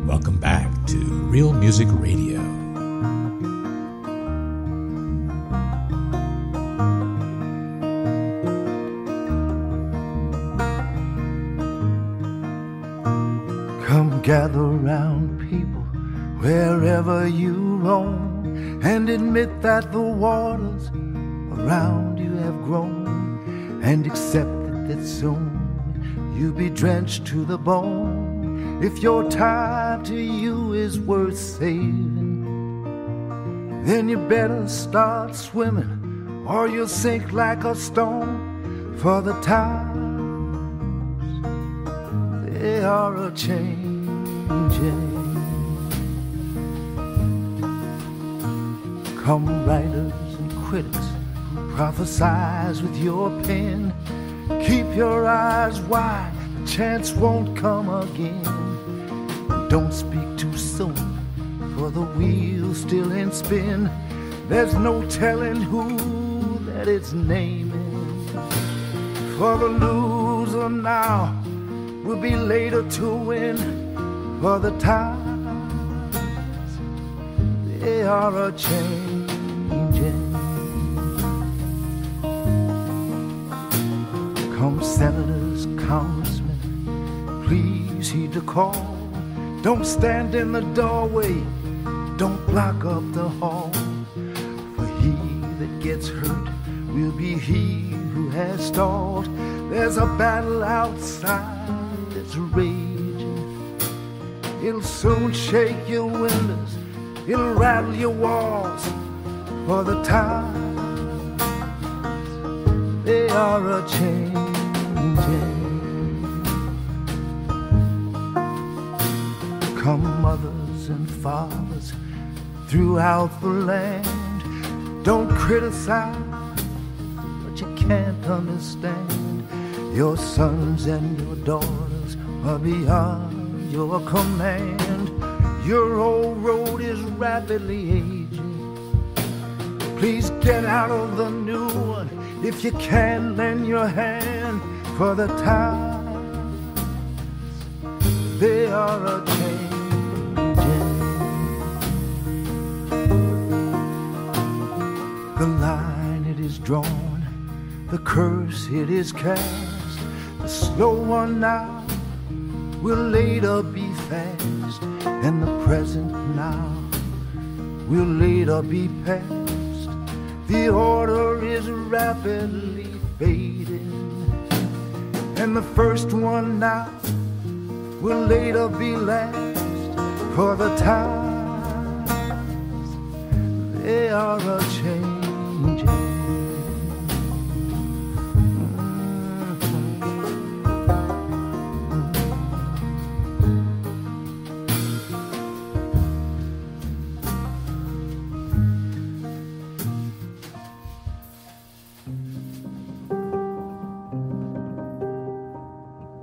Welcome back to Real Music Radio. Come gather round, people, wherever you roam, and admit that the waters around you have grown, and accept that soon you'll be drenched to the bone. If your time to you is worth saving, then you better start swimming, or you'll sink like a stone. For the times, they are a-changing. Come writers and critics who prophesize with your pen, keep your eyes wide, the chance won't come again. Don't speak too soon, for the wheel's still in spin. There's no telling who that it's naming. For the loser now will be later to win. For the times, they are a-changing. Come senators, congressmen, please heed the call. Don't stand in the doorway, don't block up the hall. For he that gets hurt will be he who has stalled. There's a battle outside that's raging. It'll soon shake your windows, it'll rattle your walls. For the times, they are a-changing. Come mothers and fathers throughout the land, don't criticize what you can't understand. Your sons and your daughters are beyond your command. Your old road is rapidly aging. Please get out of the new one. If you can, lend your hand. For the times, they are a-changing. The line it is drawn, the curse it is cast. The slow one now will later be fast, and the present now will later be past. The order is rapidly fading, and the first one now will later be last. For the times, they are a-changing.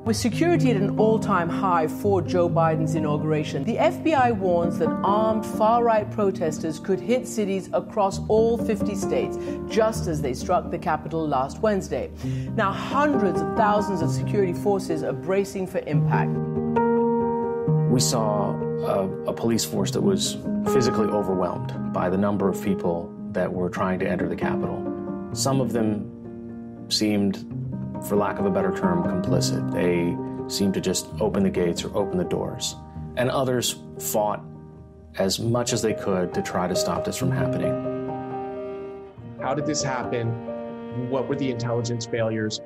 With security at an all-time high for Joe Biden's inauguration, the FBI warns that armed far-right protesters could hit cities across all 50 states, just as they struck the Capitol last Wednesday. Now, hundreds of thousands of security forces are bracing for impact. We saw a police force that was physically overwhelmed by the number of people that were trying to enter the Capitol. Some of them seemed, for lack of a better term, complicit. They seemed to just open the gates or open the doors. And others fought as much as they could to try to stop this from happening. How did this happen? What were the intelligence failures?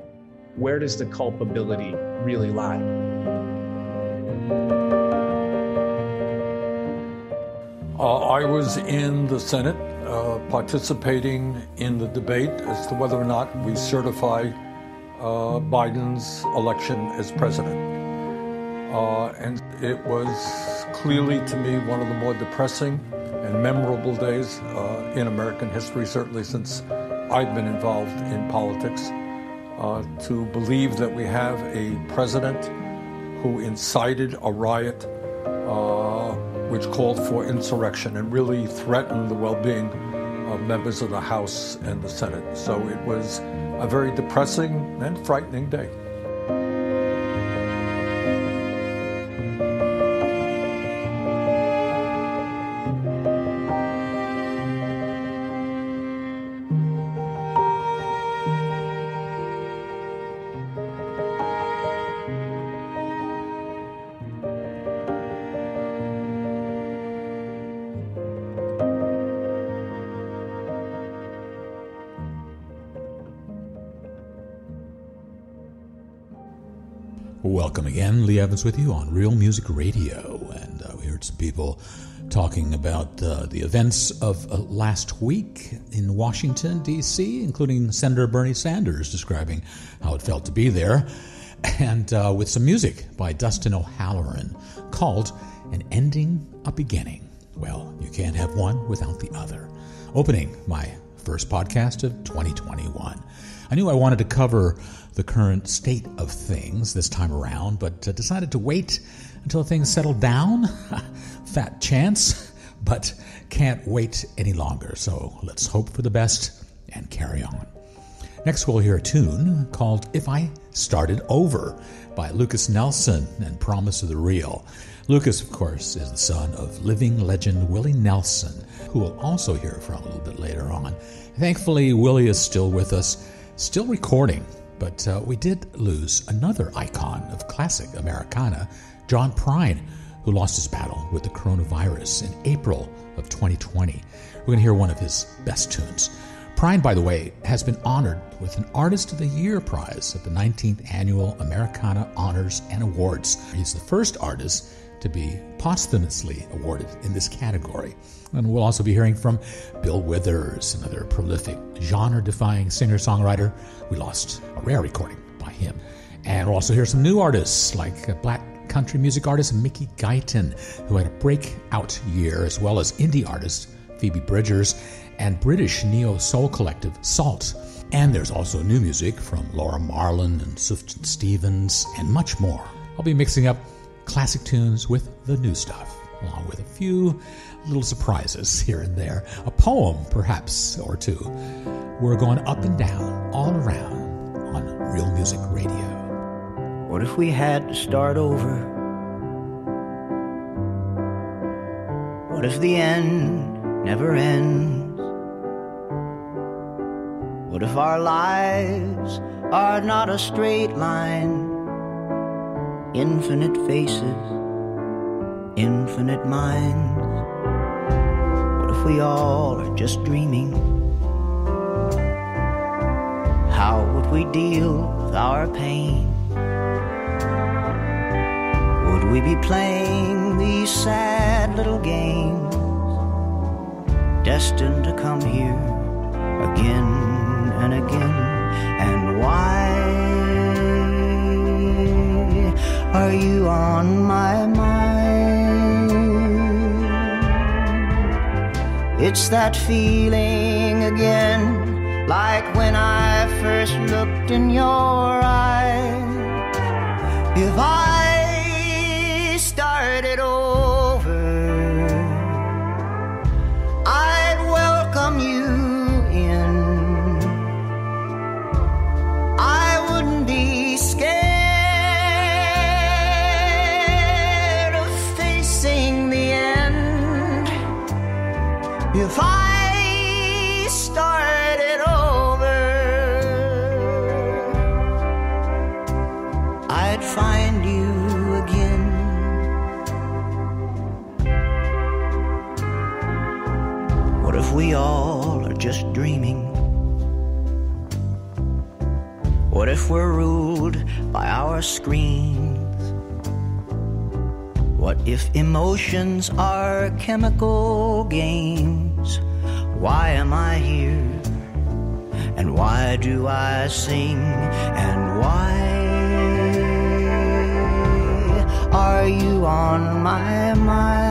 Where does the culpability really lie? I was in the Senate participating in the debate as to whether or not we certify Biden's election as president. And it was clearly, to me, one of the more depressing and memorable days in American history, certainly since I've been involved in politics, to believe that we have a president who incited a riot which called for insurrection and really threatened the well-being of members of the House and the Senate. So it was a very depressing and frightening day. Welcome again. Lee Evans with you on Real Music Radio. And we heard some people talking about the events of last week in Washington, D.C., including Senator Bernie Sanders describing how it felt to be there, and with some music by Dustin O'Halloran called An Ending, a Beginning. Well, you can't have one without the other. Opening my first podcast of 2021. I knew I wanted to cover the current state of things this time around, but decided to wait until things settled down. Fat chance, but can't wait any longer. So let's hope for the best and carry on. Next, we'll hear a tune called If I Started Over by Lukas Nelson and Promise of the Real. Lukas, of course, is the son of living legend Willie Nelson, who we'll also hear from a little bit later on. Thankfully, Willie is still with us, still recording, but we did lose another icon of classic Americana, John Prine, who lost his battle with the coronavirus in April of 2020. We're going to hear one of his best tunes. Prine, by the way, has been honored with an Artist of the Year prize at the 19th Annual Americana Honors and Awards. He's the first artist to be posthumously awarded in this category. And we'll also be hearing from Bill Withers, another prolific, genre-defying singer-songwriter. We lost a rare recording by him. And we'll also hear some new artists like black country music artist Mickey Guyton, who had a breakout year, as well as indie artist Phoebe Bridgers and British neo-soul collective Sault. And there's also new music from Laura Marling and Sufjan Stevens and much more. I'll be mixing up classic tunes with the new stuff, along with a few little surprises here and there. A poem, perhaps, or two. We're going up and down, all around, on Real Music Radio. What if we had to start over? What if the end never ends? What if our lives are not a straight line? Infinite faces, infinite minds. What if we all are just dreaming? How would we deal with our pain? Would we be playing these sad little games, destined to come here again and again? And why are you on my mind? It's that feeling again, like when I first looked in your eyes. If I started over, I'd welcome you in. I wouldn't be scared if I started over. I'd find you again. What if we all are just dreaming? What if we're ruled by our screens? What if emotions are chemical games? Why am I here? And why do I sing? And why are you on my mind?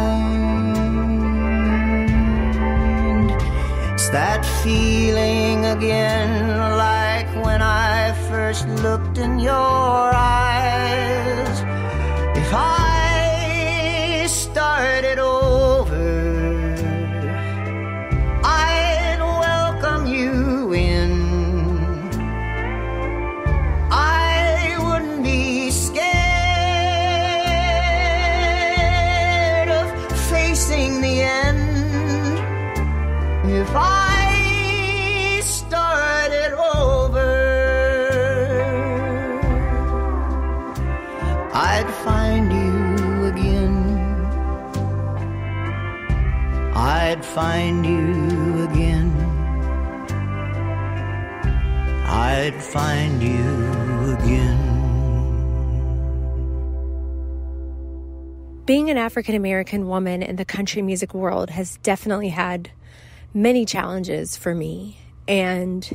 It's that feeling again, like when I first looked in your eyes. If I started over, I'd welcome you in. I wouldn't be scared of facing the end. If I started over, I'd find you again. I'd find you again. I'd find you again. Being an African-American woman in the country music world has definitely had many challenges for me. And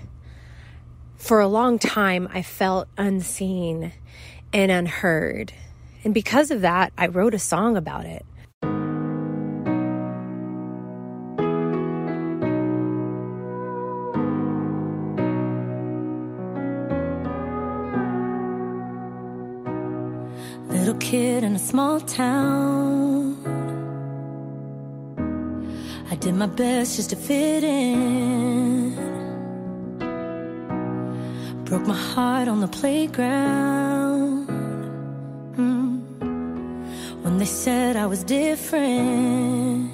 for a long time, I felt unseen and unheard. And because of that, I wrote a song about it. Little kid in a small town, I did my best just to fit in. Broke my heart on the playground, when they said I was different.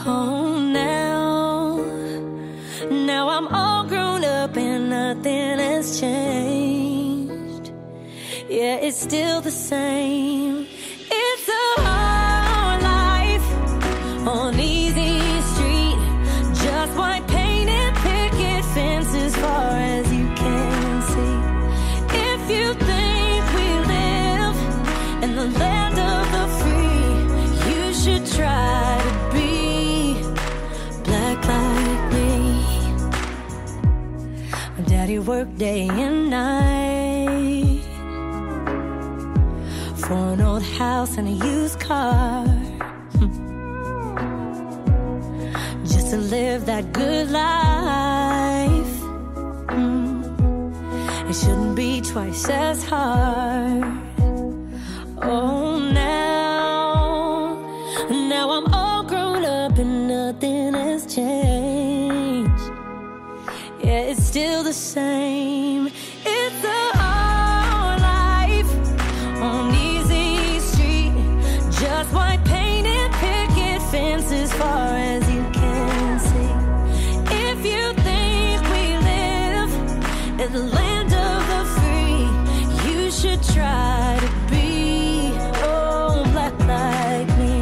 Oh, now I'm all grown up and nothing has changed. Yeah, it's still the same. It's a hard life on easy street, just white painted picket fences far as you can see. If you think we live in the land of the free, you should try to be black like me. My daddy worked day and night for an old house and a used car, just to live that good life. It shouldn't be twice as hard. Oh, now I'm all grown up and nothing has changed. Yeah, it's still the same. It's a hard life on easy street, just white painted picket fences far as you can see. If you think we live in the land of the free, you should try to be, oh, black like me.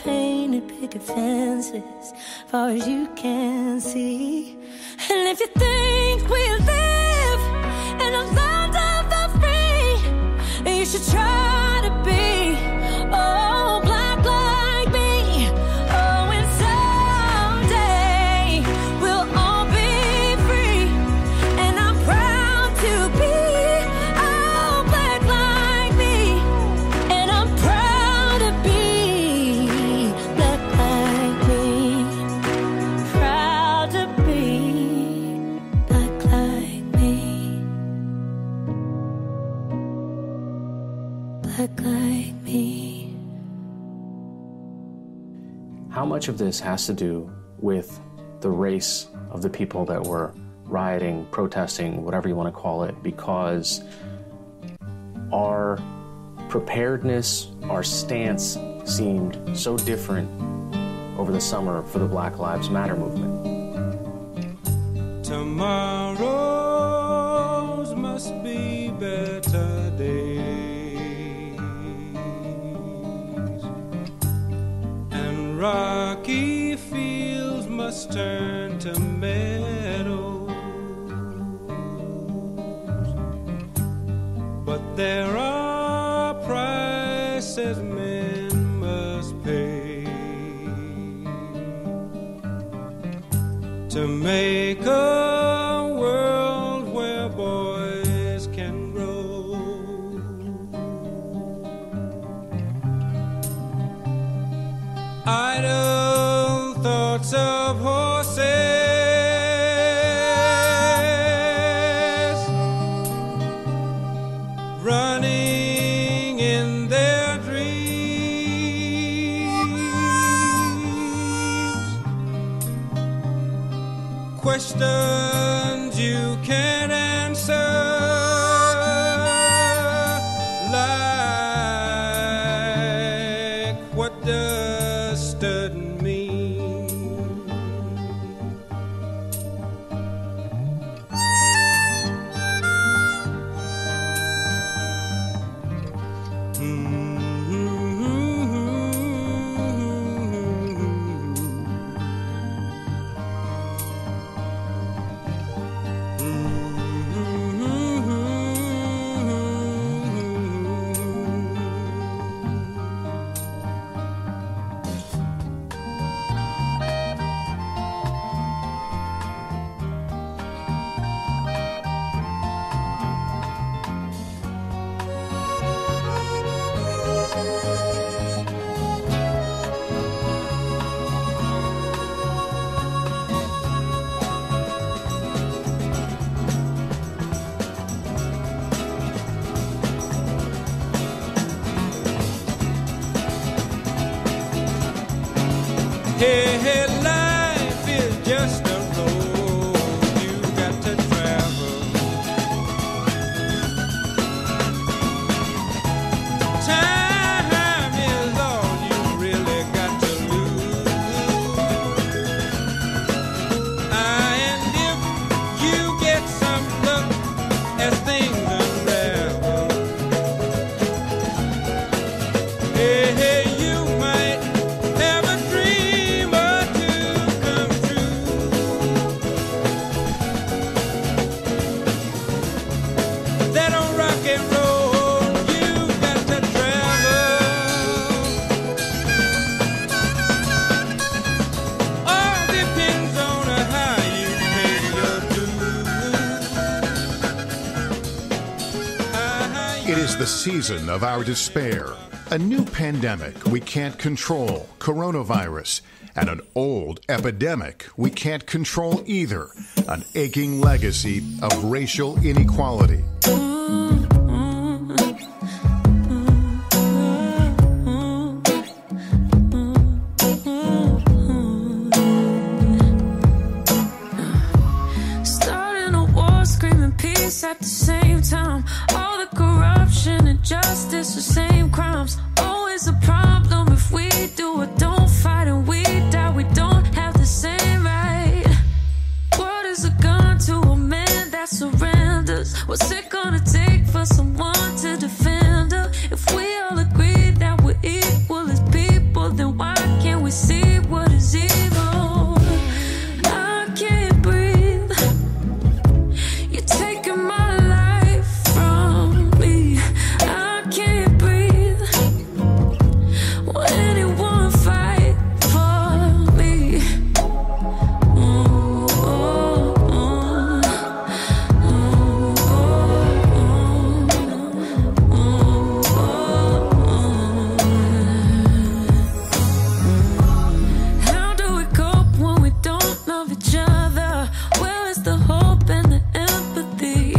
Painted picket fences, far as you can see. And if you think we live in a land of the free, you should try to be, oh, black like me. Oh, and someday we'll all be free, and I'm proud to be, oh, black like me, and I'm proud to be. How much of this has to do with the race of the people that were rioting, protesting, whatever you want to call it, because our preparedness, our stance seemed so different over the summer for the Black Lives Matter movement? Tomorrows must be better days, and rocky fields must turn to meadows, but there are prices men must pay to make a world where boys can grow. Idle thoughts of horses running in their dreams questions you can't answer, like what does student mean? Hey, hey, life is just a road you got to travel. Time is all you really got to lose. And if you get some luck as things unravel, hey, hey, you might have a dream or two come true. That on rock and roll, you got to travel. All depends on how you pay your dues. It is the season of our despair. A new pandemic we can't control, coronavirus, and an old epidemic we can't control either, an aching legacy of racial inequality. Starting a war, screaming peace at the same time. All the corruption and justice, the same crimes. Always a problem if we do or don't fight and we die. We don't have the same right. What is a gun to a man that surrenders? What's it gonna take for someone to defend her? If we all agree that we're equal as people, then why can't we see what is evil? I can't breathe. You're taking my life from me. I can't breathe. Will anyone fight for me? How do we cope when we don't love each other? Where is the hope and the empathy?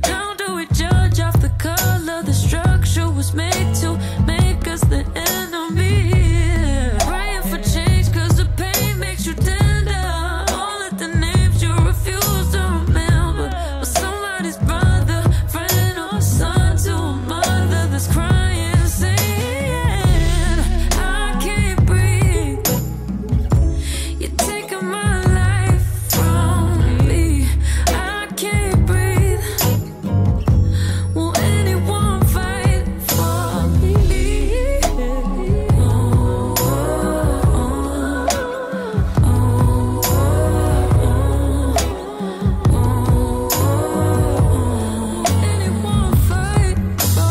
How do we judge off the color? The structure was made to make us the enemy. Praying for change cause the pain makes you tender. All of the names you refuse to remember. But somebody's brother, friend or son to a mother that's crying, saying, I can't breathe. You're taking my life from me. I can't breathe. Will anyone fight for me? Anyone fight for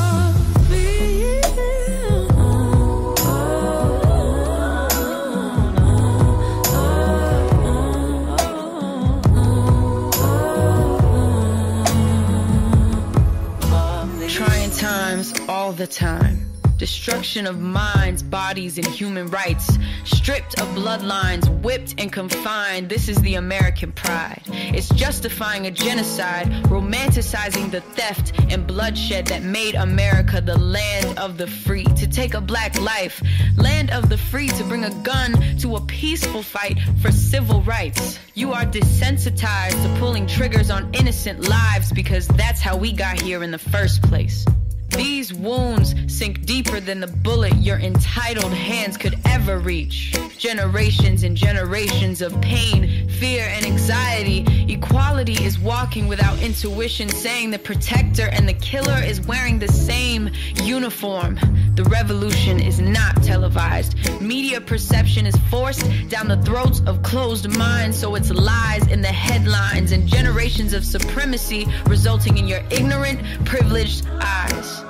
Trying times all the time. Destruction of minds, bodies, and human rights. Stripped of bloodlines, whipped and confined. This is the American pride. It's justifying a genocide, romanticizing the theft and bloodshed that made America the land of the free. To take a black life, land of the free, to bring a gun to a peaceful fight for civil rights. You are desensitized to pulling triggers on innocent lives because that's how we got here in the first place. These wounds sink deeper than the bullet your entitled hands could ever reach. Generations and generations of pain, fear, and anxiety. Equality is walking without intuition, saying the protector and the killer is wearing the same uniform. The revolution is not televised. Media perception is forced down the throats of closed minds, so it's lies in the headlines and generations of supremacy resulting in your ignorant, privileged eyes.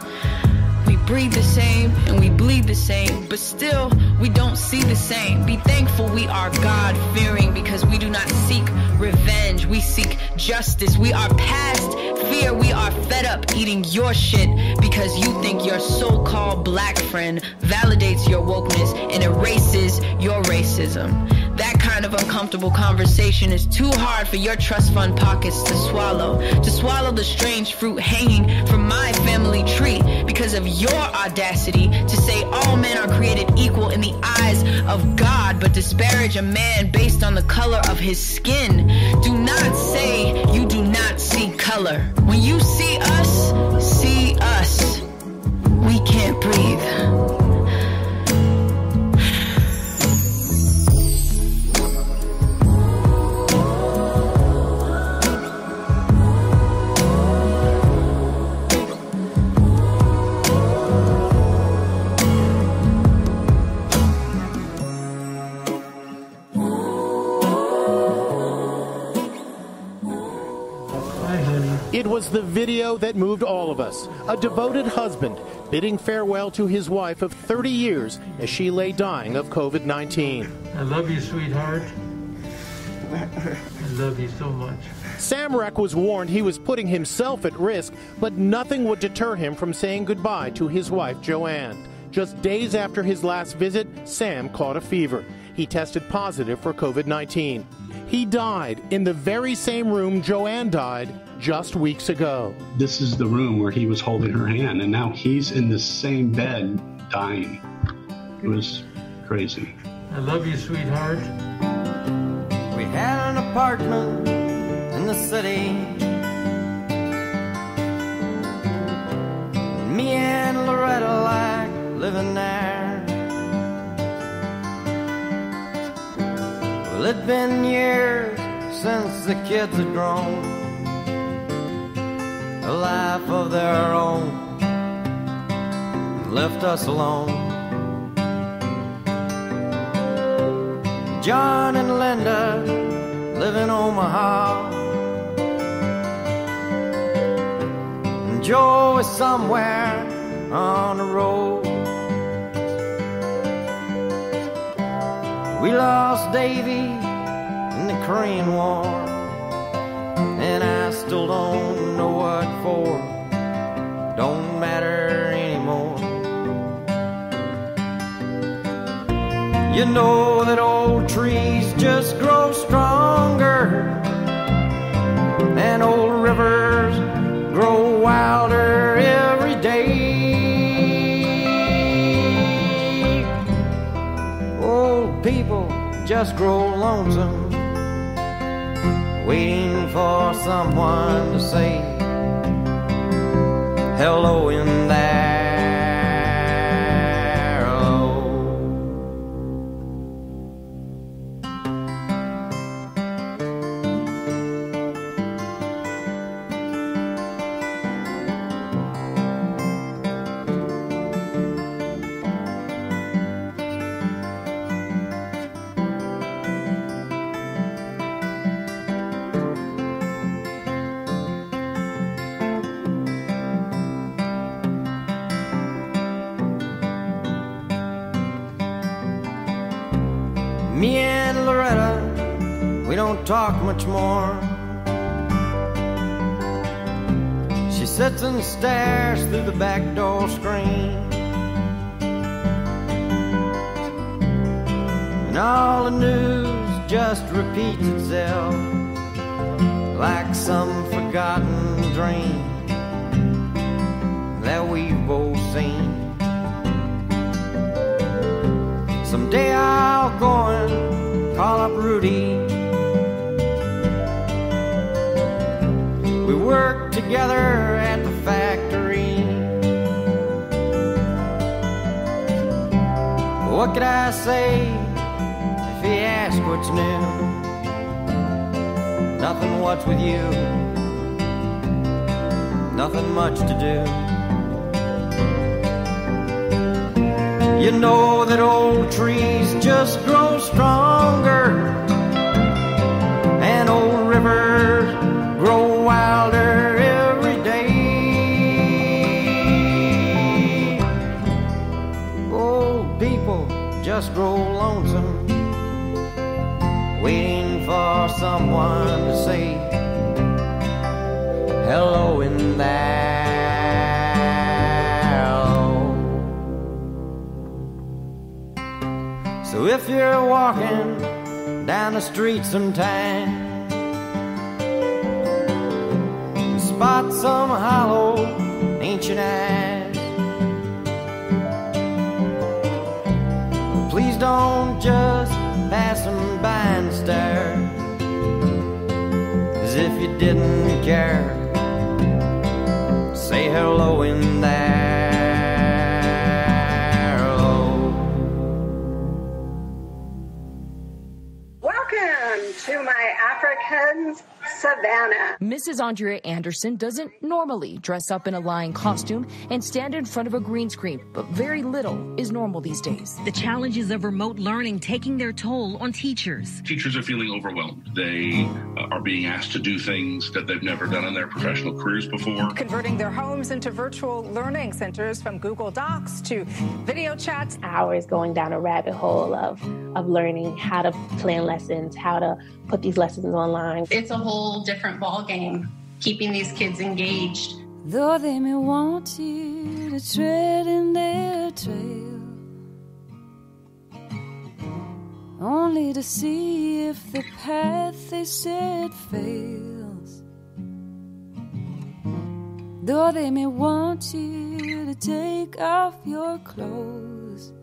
We breathe the same and we bleed the same, but still we don't see the same. Be thankful we are God-fearing because we do not seek revenge. We seek justice. We are past fear. We are fed up eating your shit because you think your so-called black friend validates your wokeness and erases your racism. That kind of uncomfortable conversation is too hard for your trust fund pockets to swallow. To swallow the strange fruit hanging from my family tree because of your audacity to say all men are created equal in the eyes of God, but disparage a man based on the color of his skin. Do not say you do not see color. When you see us, we can't breathe. It was the video that moved all of us. A devoted husband bidding farewell to his wife of 30 years as she lay dying of COVID-19. I love you, sweetheart. I love you so much. Samrek was warned he was putting himself at risk, but nothing would deter him from saying goodbye to his wife, Joanne. Just days after his last visit, Sam caught a fever. He tested positive for COVID-19. He died in the very same room Joanne died just weeks ago. This is the room where he was holding her hand, and now he's in the same bed dying. It was crazy. I love you, sweetheart. We had an apartment in the city. Me and Loretta like living there. Well, it'd been years since the kids had grown a life of their own, left us alone. John and Linda live in Omaha, and Joe is somewhere on the road. We lost Davy in the Korean War, and I still don't know what for. Don't matter anymore. You know that old trees just grow stronger, and old rivers grow wilder every day. Old people just grow lonesome, waiting for someone to say hello in there. Me and Loretta, we don't talk much more. She sits and stares through the back door screen. and all the news just repeats itself like some forgotten dream that we've both seen. Someday I'll go and call up Rudy. We worked together at the factory. What could I say if he asked what's new? Nothing, what's with you? Nothing much to do. You know that old trees just grow stronger, and old rivers grow wilder every day. Old people just grow lonesome, waiting for someone to say hello in there. So if you're walking down the street sometime, spot some hollow ancient eyes, please don't just pass them by and stare as if you didn't care. Say hello in there. Welcome to my African Savannah. Mrs. Andrea Anderson doesn't normally dress up in a lion costume and stand in front of a green screen, but very little is normal these days. The challenges of remote learning taking their toll on teachers. Teachers are feeling overwhelmed. They are being asked to do things that they've never done in their professional careers before. Converting their homes into virtual learning centers, from Google Docs to video chats. Hours going down a rabbit hole of learning how to plan lessons, how to put these lessons online. It's a whole different ball game, keeping these kids engaged. Though they may want you to tread in their trail, only to see if the path they set fails. Though they may want you to take off your clothes,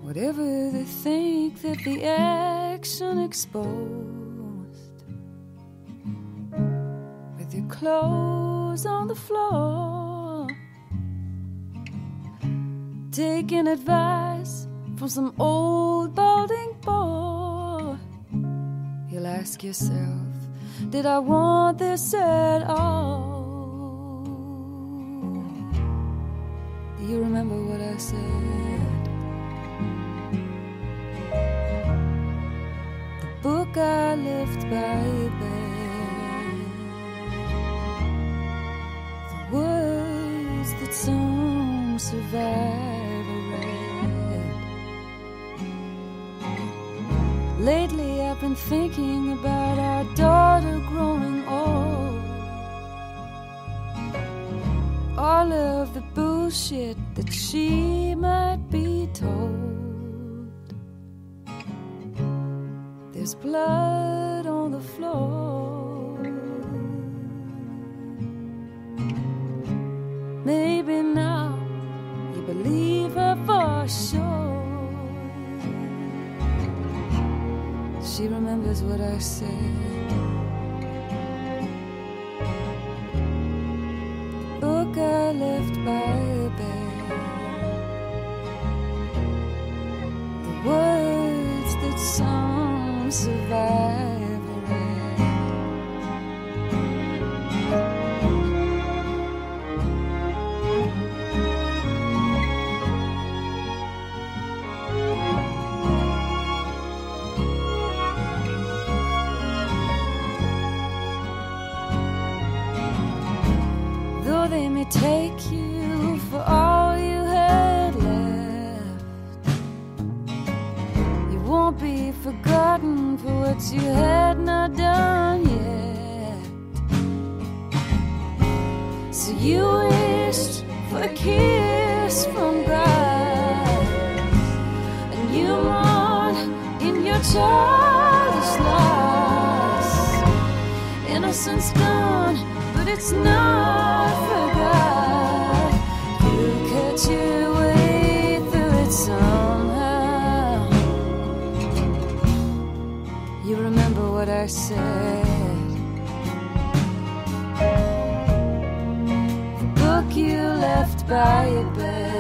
whatever they think that the action exposed, with your clothes on the floor, taking advice from some old balding boy, you'll ask yourself, did I want this at all? Do you remember what I said? The book I left by your bed, the words that some survivor read. Lately I've been thinking about our daughter growing old. All of the bullshit that she might be told. There's blood on the floor. Maybe now you believe her for sure. She remembers what I said. The book I left by her bed, the words that some survivor read. Though they may take you for all you had left, you won't be forgotten for what you had not done yet. So you wished for a kiss from God, child is lost. Innocence gone, but it's not forgot. You cut your way through it somehow. You remember what I said. The book you left by your bed.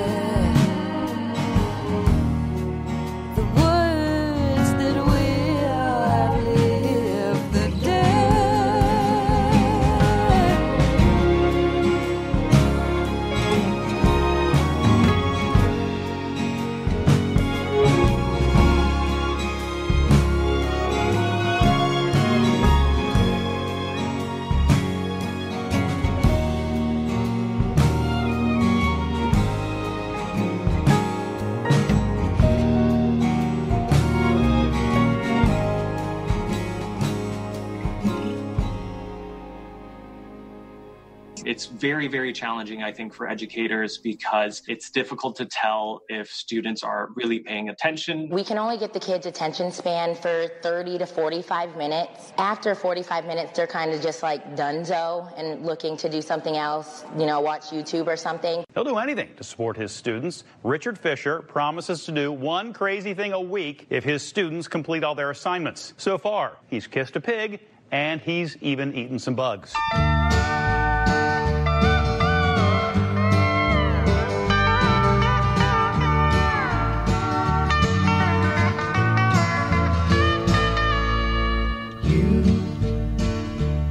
It's very, very challenging, I think, for educators because it's difficult to tell if students are really paying attention. We can only get the kids' attention span for 30 to 45 minutes. After 45 minutes, they're kind of just like donezo and looking to do something else, you know, watch YouTube or something. He'll do anything to support his students. Richard Fisher promises to do one crazy thing a week if his students complete all their assignments. So far, he's kissed a pig and he's even eaten some bugs.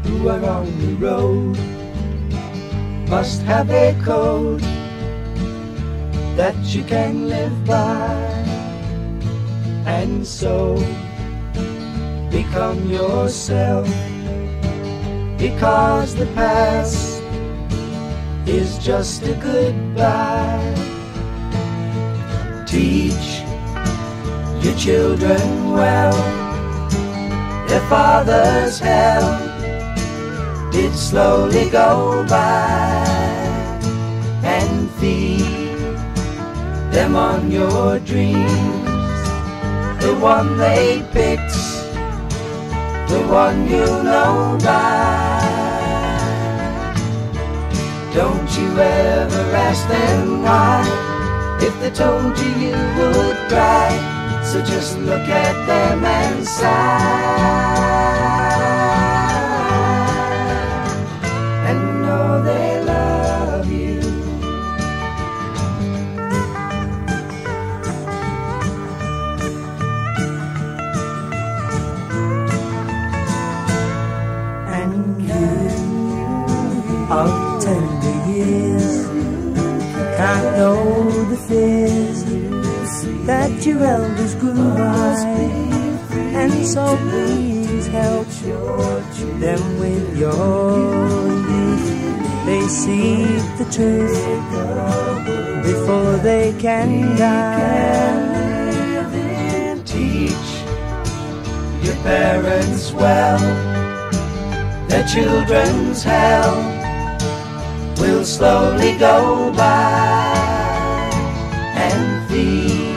You are on the road, must have a code that you can live by, and so become yourself, because the past is just a goodbye. Teach your children well, their father's hell did slowly go by, and feed them on your dreams, the one they picked, the one you know by. Don't you ever ask them why, if they told you you would cry, so just look at them and sigh. They love you. And you of tender years can't know the fears that your elders grew by, and so please help them with your youth. They see the truth before they can die. Teach your parents well, their children's hell will slowly go by, and feed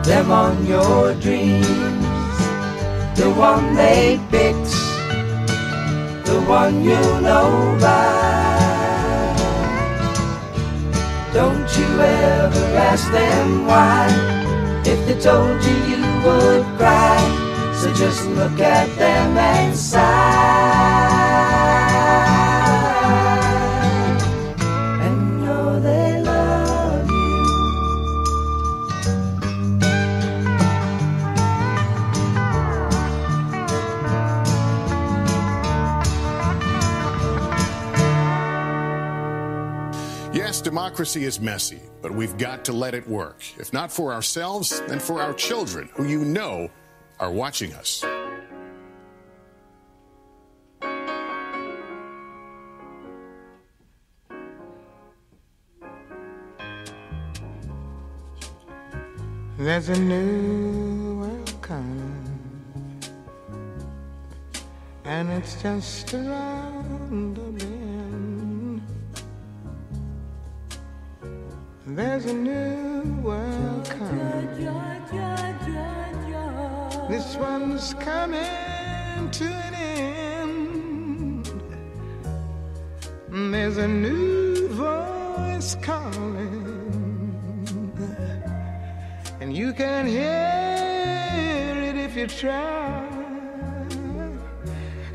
them on your dreams, the one they picked, the one you know by. Don't you ever ask them why, if they told you you would cry, so just look at them and sigh. And know they love you. Yes, democracy is messy, but we've got to let it work. If not for ourselves, then for our children, who you know are watching us. There's a new world coming, and it's just around the bend. There's a new world coming, This one's coming to an end. There's a new voice calling, and you can hear it if you try,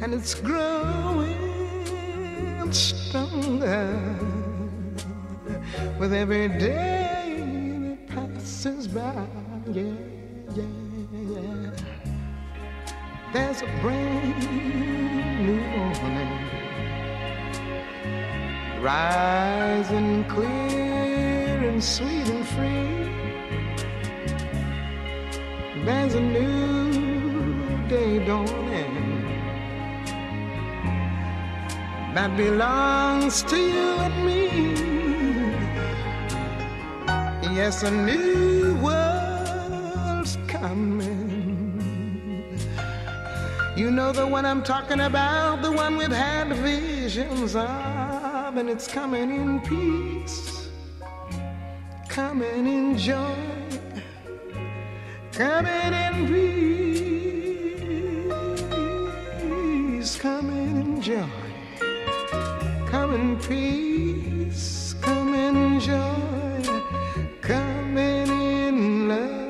and it's growing stronger with every day that passes by. Yeah, yeah, yeah. There's a brand new morning, rising clear and sweet and free. There's a new day dawning that belongs to you and me. Yes, a new world's coming. You know the one I'm talking about, the one we've had visions of, and it's coming in peace, coming in joy, coming in peace, coming in joy, coming in peace, coming in joy, coming in love.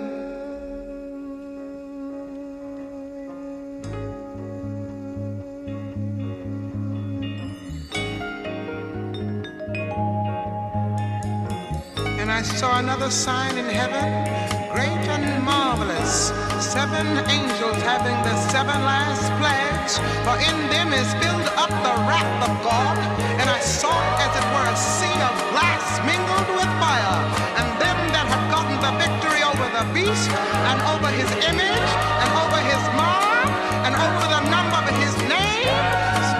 And I saw another sign in heaven, great and marvelous, 7 angels having the 7 last plagues, for in them is filled up the wrath of God. And I saw, as it were, a sea of glass mingled with fire, and them that have gotten the victory over the beast, and over his image, and over his mark, and over the number of his name,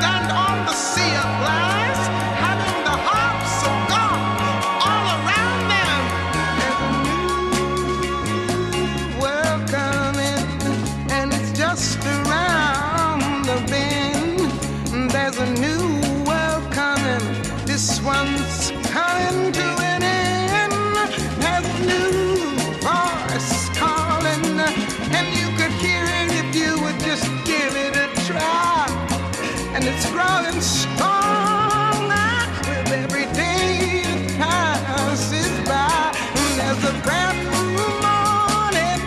stand on the sea of glass, having the harps of God all around them. There's a new world coming, and it's just around the bend. There's a new world coming, this one's coming to an end. There's a new voice calling, and you could hear it if you would just give it a try. And it's growing stronger with every day that passes by. And there's a brand new morning,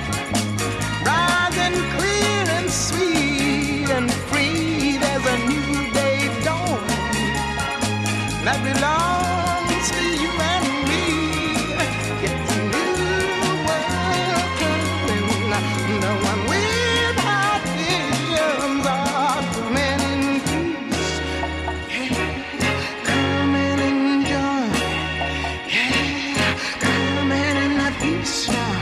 rising clear and sweet and free. There's a new day dawn that belongs to you and me. It's a new world coming, the one we've had visions of, coming in peace, coming in joy, coming in peace now,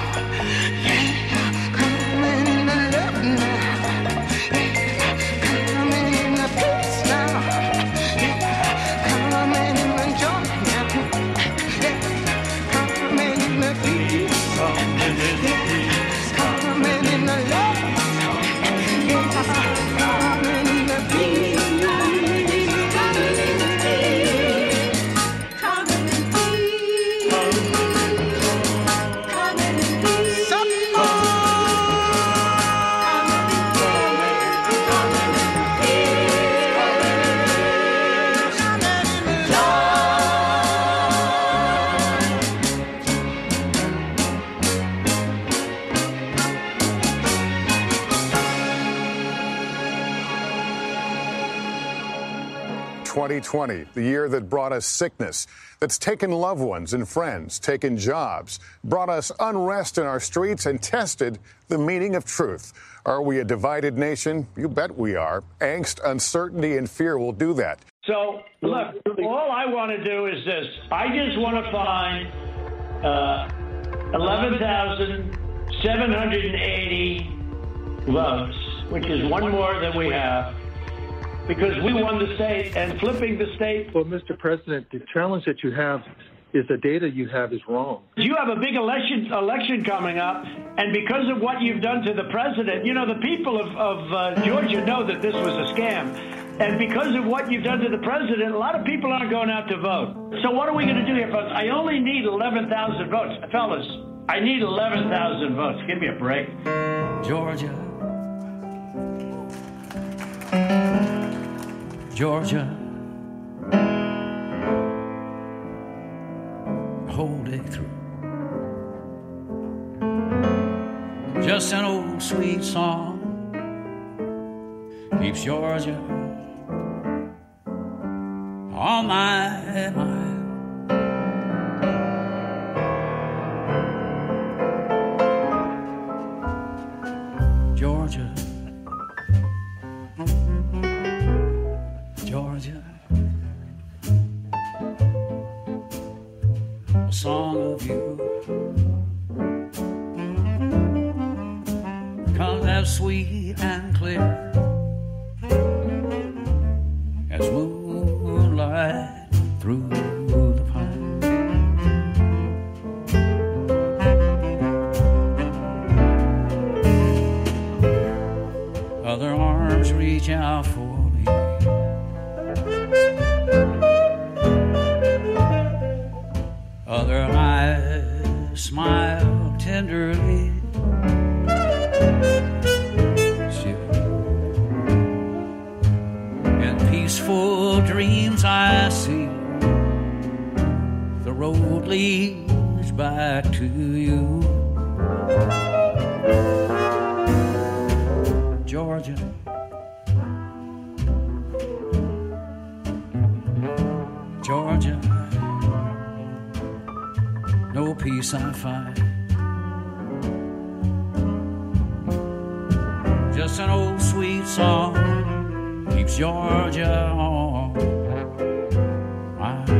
coming in love now, coming in peace now, coming in joy now, coming in peace, coming in love, coming in peace. ...2020, the year that brought us sickness, that's taken loved ones and friends, taken jobs, brought us unrest in our streets, and tested the meaning of truth. Are we a divided nation? You bet we are. Angst, uncertainty, and fear will do that. So, look, all I want to do is this. I just want to find 11,780 votes, which is one more than we have, because we won the state, and flipping the state. Well, Mr. President, the challenge that you have is the data you have is wrong. You have a big election coming up, and because of what you've done to the president, you know, the people of Georgia know that this was a scam. And because of what you've done to the president, a lot of people aren't going out to vote. So what are we going to do here, folks? I only need 11,000 votes. Fellas, I need 11,000 votes. Give me a break. Georgia, Georgia, the whole day through. Just an old sweet song keeps Georgia on my mind. Georgia, Georgia, a song of you comes as sweet and clear as moonlight through the pine. Other arms reach out for me, other eyes smile tenderly. In peaceful dreams I see the road leads back to you. Georgia, Georgia, no peace I find. Just an old sweet song keeps Georgia on my mind.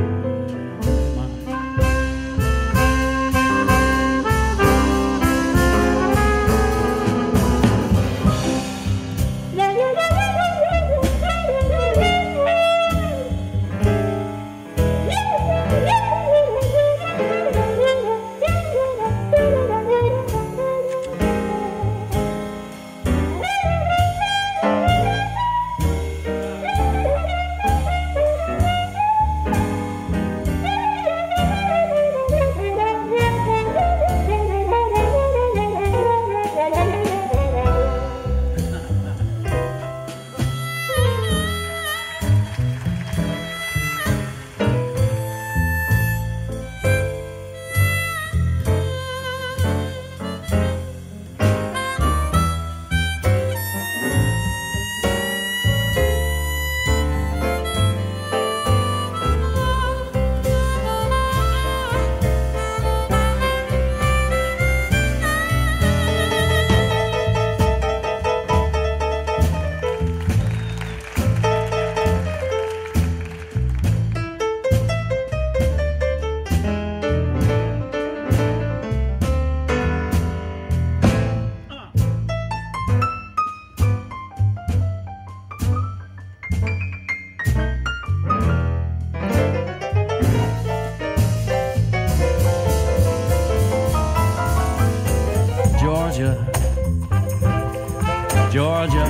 Georgia,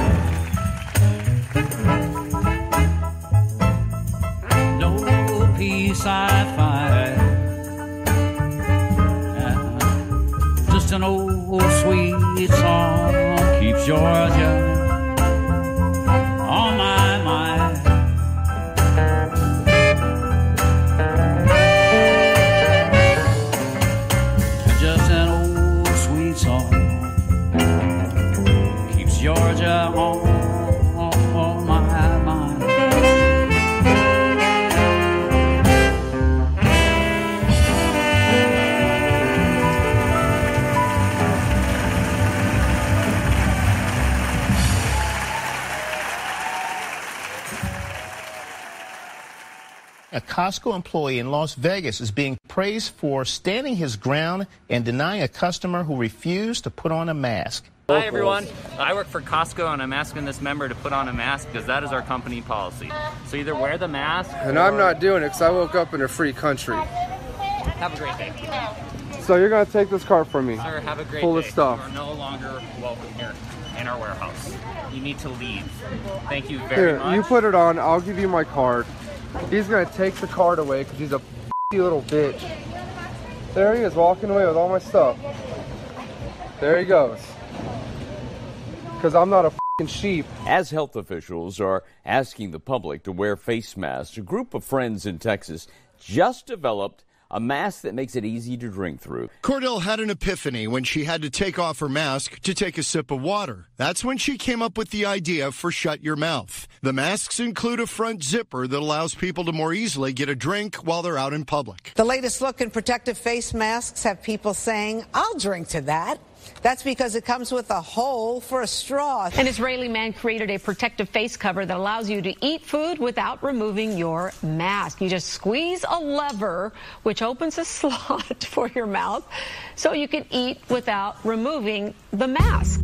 no peace I find. Just an old sweet song keeps Georgia on my mind. Just an old sweet song keeps Georgia on my mind. A Costco employee in Las Vegas is being praised for standing his ground and denying a customer who refused to put on a mask. Hi everyone, I work for Costco and I'm asking this member to put on a mask because that is our company policy. So either wear the mask and I'm not doing it because I woke up in a free country. Have a great day. So you're going to take this cart from me? Sir, have a great full day. Of stuff. You are no longer welcome here in our warehouse. You need to leave. Thank you very much. You put it on, I'll give you my card. He's going to take the card away because he's a little bitch. There he is walking away with all my stuff. There he goes. Because I'm not a sheep. As health officials are asking the public to wear face masks, a group of friends in Texas just developed a mask that makes it easy to drink through. Cordell had an epiphany when she had to take off her mask to take a sip of water. That's when she came up with the idea for Shut Your Mouth. The masks include a front zipper that allows people to more easily get a drink while they're out in public. The latest look in protective face masks have people saying, I'll drink to that. That's because it comes with a hole for a straw. An Israeli man created a protective face cover that allows you to eat food without removing your mask. You just squeeze a lever, which opens a slot for your mouth, so you can eat without removing the mask.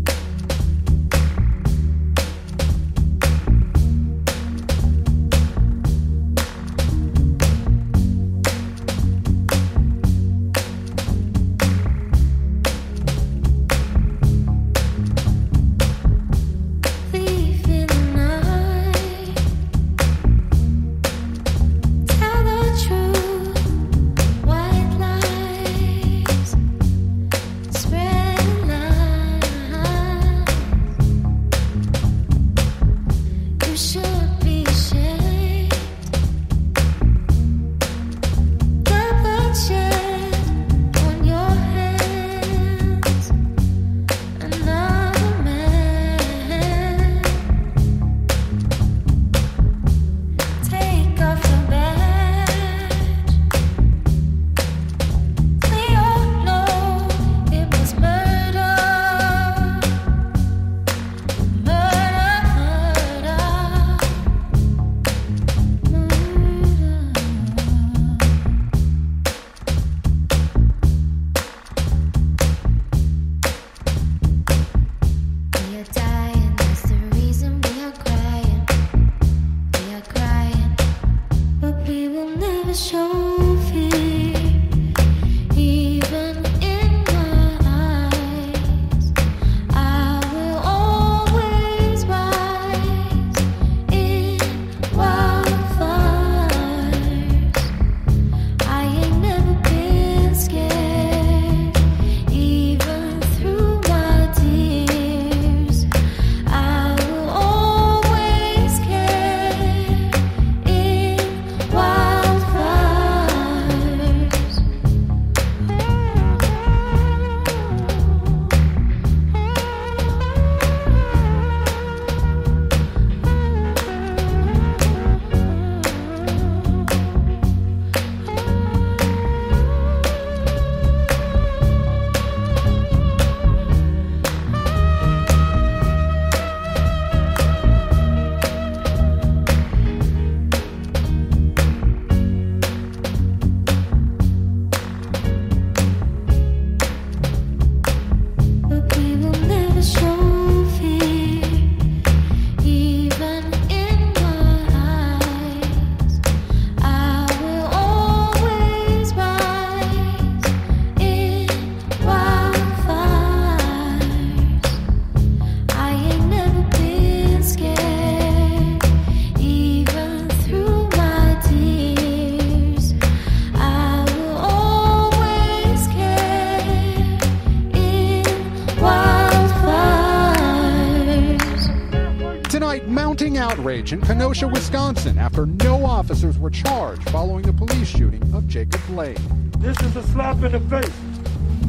Outrage in Kenosha, Wisconsin, after no officers were charged following the police shooting of Jacob Blade. This is a slap in the face.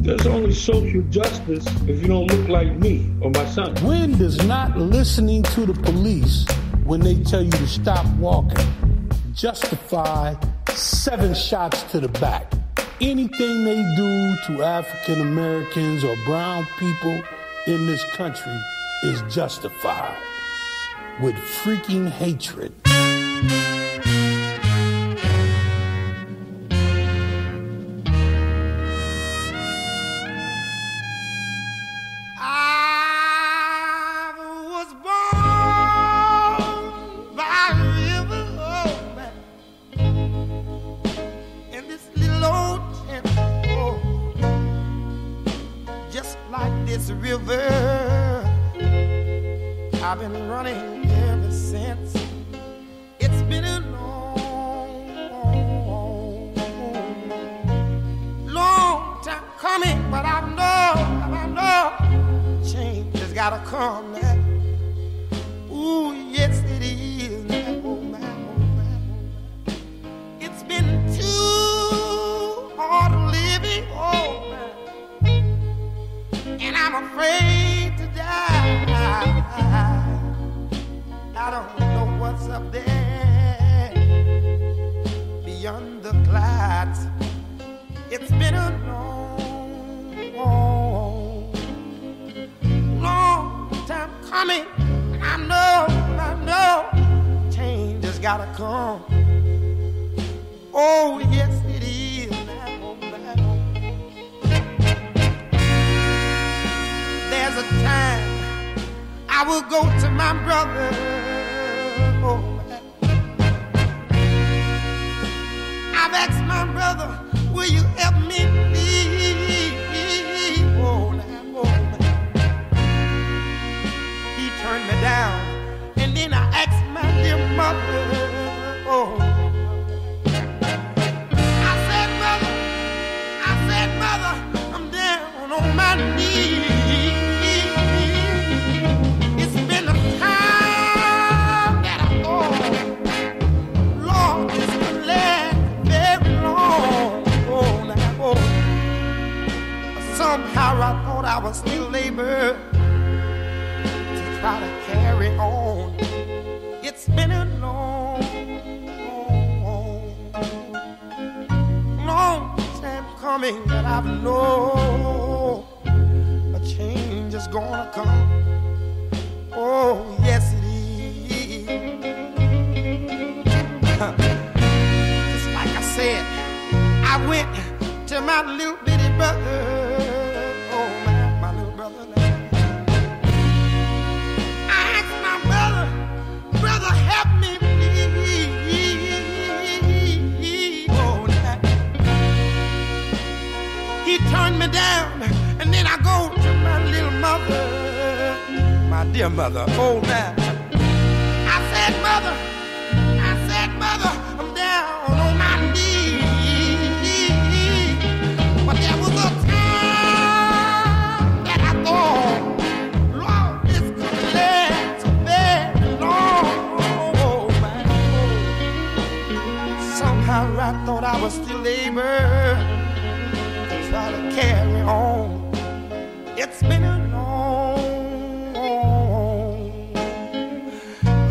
There's only social justice if you don't look like me or my son. When does not listening to the police when they tell you to stop walking justify 7 shots to the back? Anything they do to African Americans or brown people in this country is justified with freaking hatred. I was born by a river, oh man, in this little old tent, oh, just like this river, I've been running ever since. It's been a long time coming, but I know change has gotta come now. don't know what's up there beyond the clouds. It's been a long time coming. I know, change has gotta come. Oh, yes, it is. There's a time I will go to my brother. Oh, I've asked my brother, will you help me, please? Oh, he turned me down, and then I asked my dear mother. Oh, I said, mother, I'm down on my knees. It's been a time that I thought, Lord, this will last very long. Oh, somehow I thought I was still able to try to carry on. It's been a long time coming, but I know a change is gonna come. Oh, yes it is. Just like I said, I went to my little bitty brother. Oh, my little brother. I asked my brother, help me, please. Oh, he turned me down, and then I go to my little mother, my dear mother. Oh, now I said, mother, I'm down on my knees. But there was a time that I thought, Lord, this could last very long. Oh, man. Somehow I thought I was still able to try to carry on. It's been a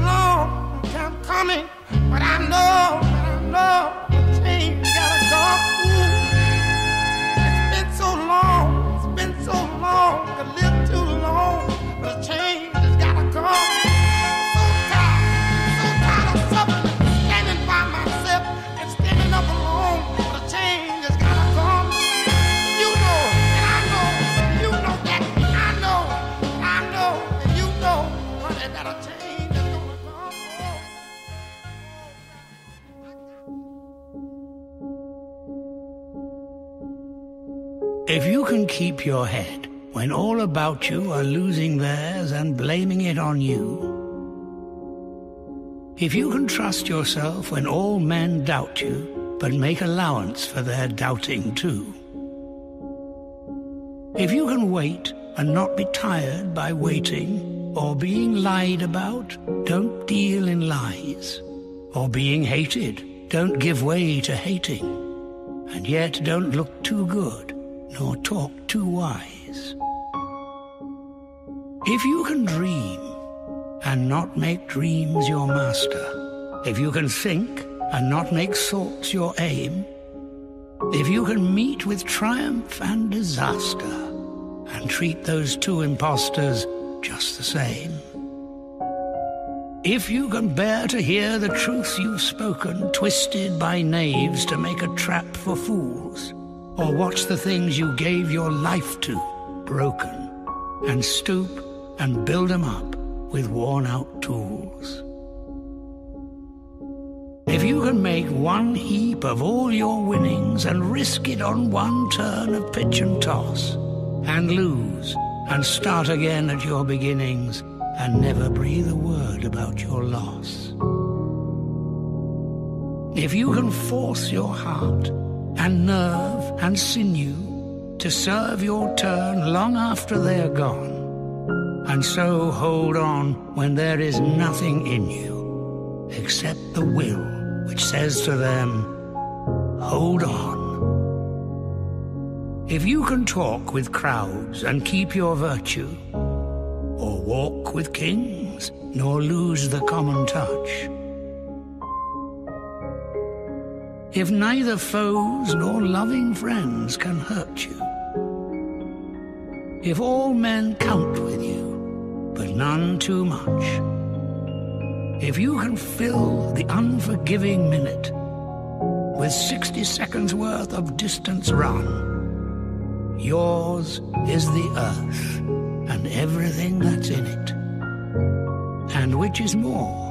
long time coming, but I know change gotta come. It's been so long, a little too long, but change has gotta come. So tired of suffering, standing by myself and standing up alone, but a change has gotta come. You know, and I know, you know that, I know, and you know, honey, that a change is gonna come. If you can keep your head when all about you are losing theirs and blaming it on you, if you can trust yourself when all men doubt you but make allowance for their doubting too, if you can wait and not be tired by waiting or being lied about, don't deal in lies, or being hated, don't give way to hating, and yet don't look too good nor talk too wise. If you can dream and not make dreams your master, if you can think and not make thoughts your aim, if you can meet with triumph and disaster and treat those two impostors just the same, if you can bear to hear the truths you've spoken twisted by knaves to make a trap for fools, or watch the things you gave your life to broken, and stoop and build them up with worn-out tools. If you can make one heap of all your winnings and risk it on one turn of pitch and toss, and lose and start again at your beginnings and never breathe a word about your loss. If you can force your heart and nerve and sinew to serve your turn long after they're gone, and so hold on when there is nothing in you except the will which says to them, hold on. If you can talk with crowds and keep your virtue, or walk with kings nor lose the common touch. If neither foes nor loving friends can hurt you, if all men count with you, but none too much, if you can fill the unforgiving minute with 60 seconds worth of distance run, yours is the earth and everything that's in it. And which is more,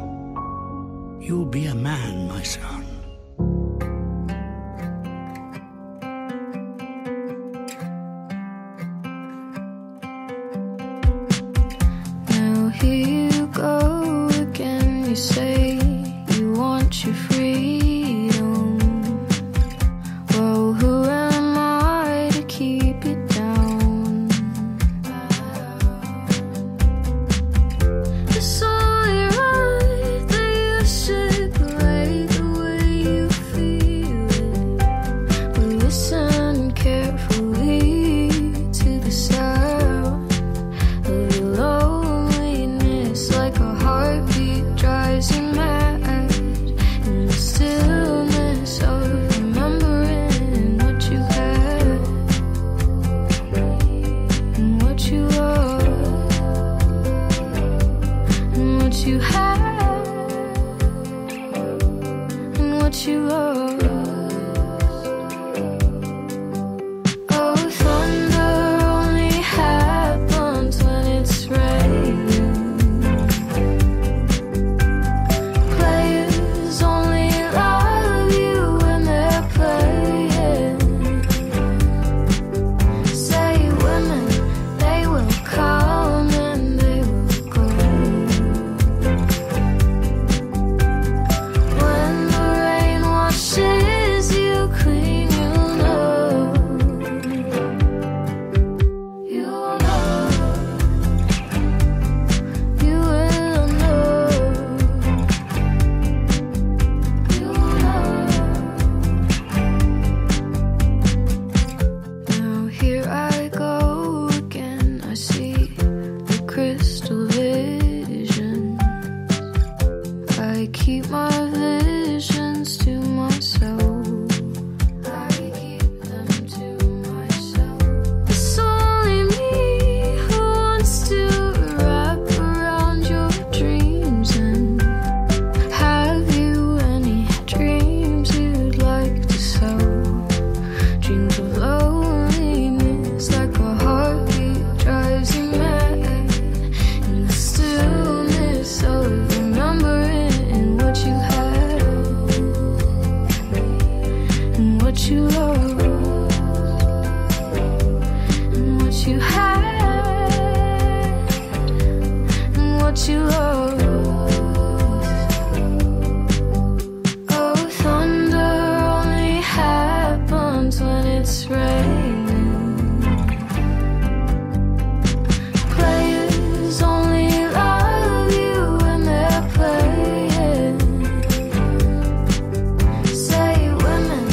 you'll be a man, my son. Now here you go again, you say you want your freedom. Well, who am I to keep you down? It's only right that you separate the way you feel it. But listen carefully to the sound of your loneliness, like a heartbeat drives you mad. In the stillness of remembering what you had and what you lost and what you had and what you lost. Oh, thunder only happens when it's raining. Players only love you when they're playing. Say women, they will come and they will go. When the rain washes you clean, you'll know. You'll know. You will know. You'll know. Now here I go again, I see the crystal vision. I keep my visions to myself. I keep them to myself. It's only me who wants to wrap around your dreams. And have you any dreams you'd like to sow? Dreams of loneliness, like a heartbeat drives you mad. In the stillness of remembering what you had and what you lost and what you had and what you lost. Oh, thunder only happens when it's raining. Players only love you when they're playing. Say women,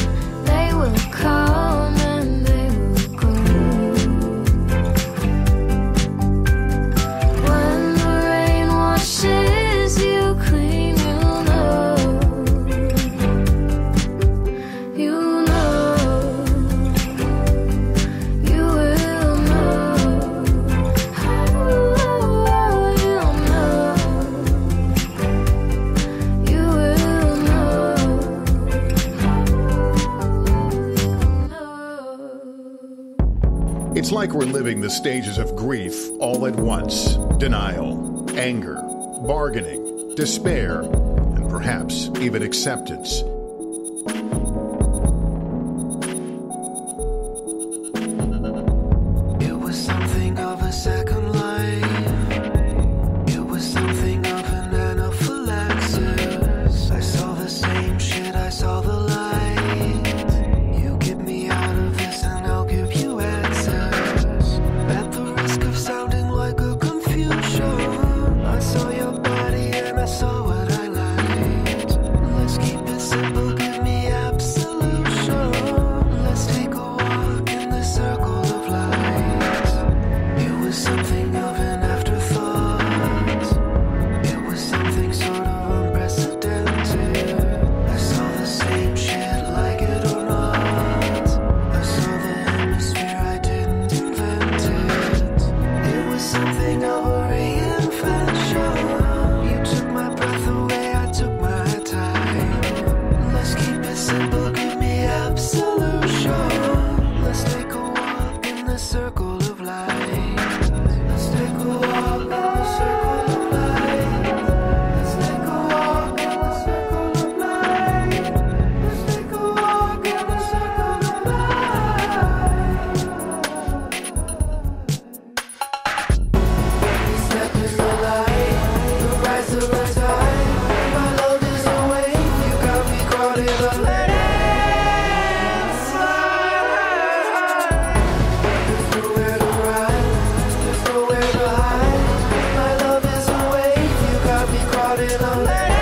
they will come and they will go. When the rain washes you clean, you'll know. You'll know. You will know. You'll know. You will know. It's like we're living the stages of grief all at once: denial, anger, bargaining, despair, and perhaps even acceptance. It was something of a second life. It was something of an anaphylaxis. I saw the same shit, I saw the light. You get me out of this and I'll give you access. At the risk of sounding like a confusion, I saw your body and I saw what I liked. Let's keep it simple. the right time. My love is a wave, you got me caught in a landslide. There's nowhere to ride, there's nowhere to hide. My love is a wave, you got me caught in a landslide.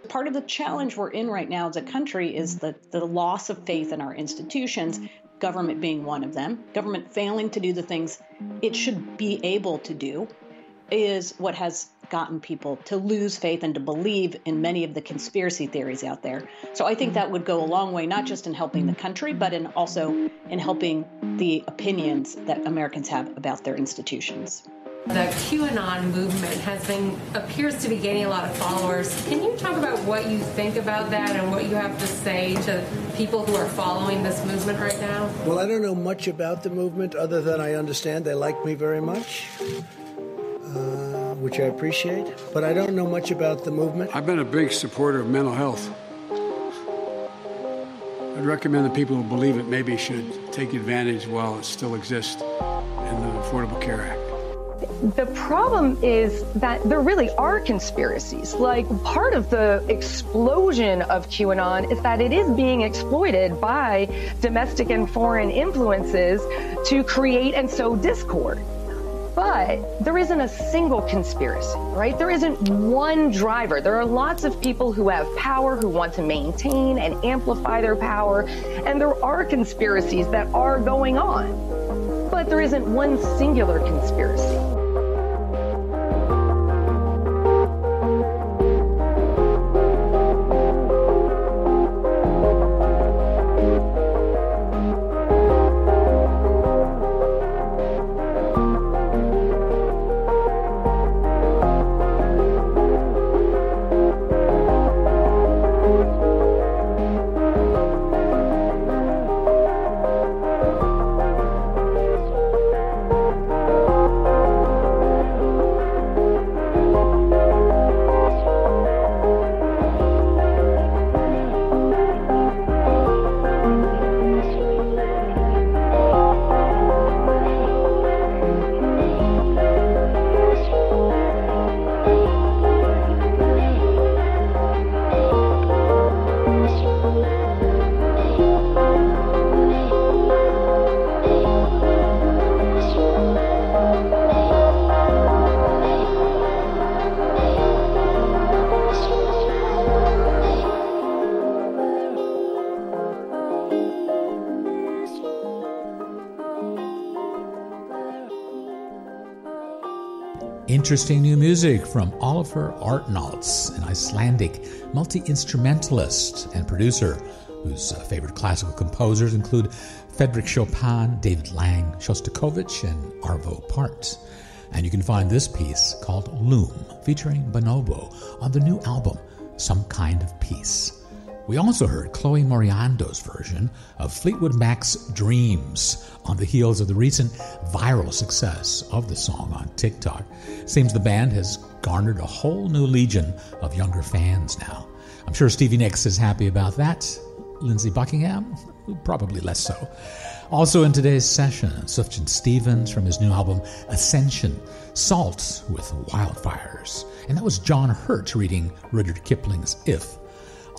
Part of the challenge we're in right now as a country is the loss of faith in our institutions, government being one of them. Government failing to do the things it should be able to do is what has gotten people to lose faith and to believe in many of the conspiracy theories out there. So I think that would go a long way, not just in helping the country, but also in helping the opinions that Americans have about their institutions. The QAnon movement appears to be gaining a lot of followers. Can you talk about what you think about that and what you have to say to people who are following this movement right now? Well, I don't know much about the movement other than I understand they like me very much, which I appreciate. But I don't know much about the movement. I've been a big supporter of mental health. I'd recommend that people who believe it maybe should take advantage while it still exists in the Affordable Care Act. The problem is that there really are conspiracies. Like, part of the explosion of QAnon is that it is being exploited by domestic and foreign influences to create and sow discord. But there isn't a single conspiracy, right? There isn't one driver. There are lots of people who have power, who want to maintain and amplify their power, and there are conspiracies that are going on. But there isn't one singular conspiracy. Interesting new music from Oliver Arnalds, an Icelandic multi-instrumentalist and producer whose favorite classical composers include Frédéric Chopin, David Lang, Shostakovich, and Arvo Pärt. And you can find this piece called Loom, featuring Bonobo, on the new album, Some Kind of Peace. We also heard Chloe Moriando's version of Fleetwood Mac's Dreams on the heels of the recent viral success of the song on TikTok. Seems the band has garnered a whole new legion of younger fans now. I'm sure Stevie Nicks is happy about that. Lindsey Buckingham? Probably less so. Also in today's session, Sufjan Stevens from his new album Ascension, Sault with Wildfires. And that was John Hurt reading Rudyard Kipling's If.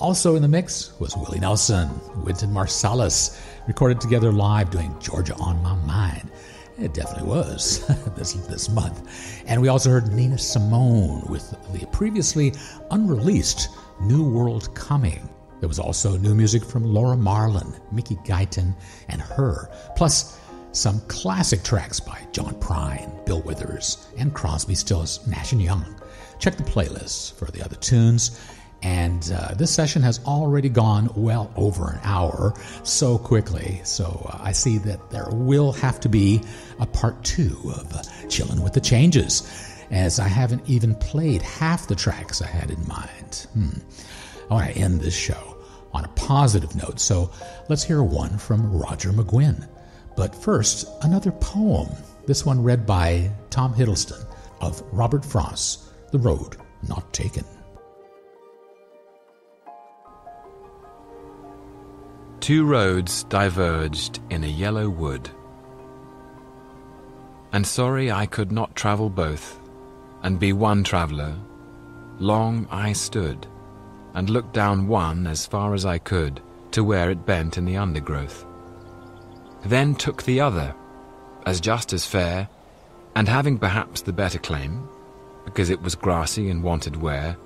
Also in the mix was Willie Nelson, Wynton Marsalis, recorded together live doing Georgia on My Mind. It definitely was this month. And we also heard Nina Simone with the previously unreleased New World Coming. There was also new music from Laura Marling, Mickey Guyton, and Her, plus some classic tracks by John Prine, Bill Withers, and Crosby, Stills, Nash Young. Check the playlist for the other tunes. And this session has already gone well over an hour so quickly. So I see that there will have to be a part 2 of Chillin' with the Changes, as I haven't even played half the tracks I had in mind. I want to end this show on a positive note, so let's hear one from Roger McGuinn. But first, another poem, this one read by Tom Hiddleston of Robert Frost, The Road Not Taken. Two roads diverged in a yellow wood, and sorry I could not travel both, and be one traveller. Long I stood, and looked down one as far as I could, to where it bent in the undergrowth. Then took the other, as just as fair, and having perhaps the better claim, because it was grassy and wanted wear,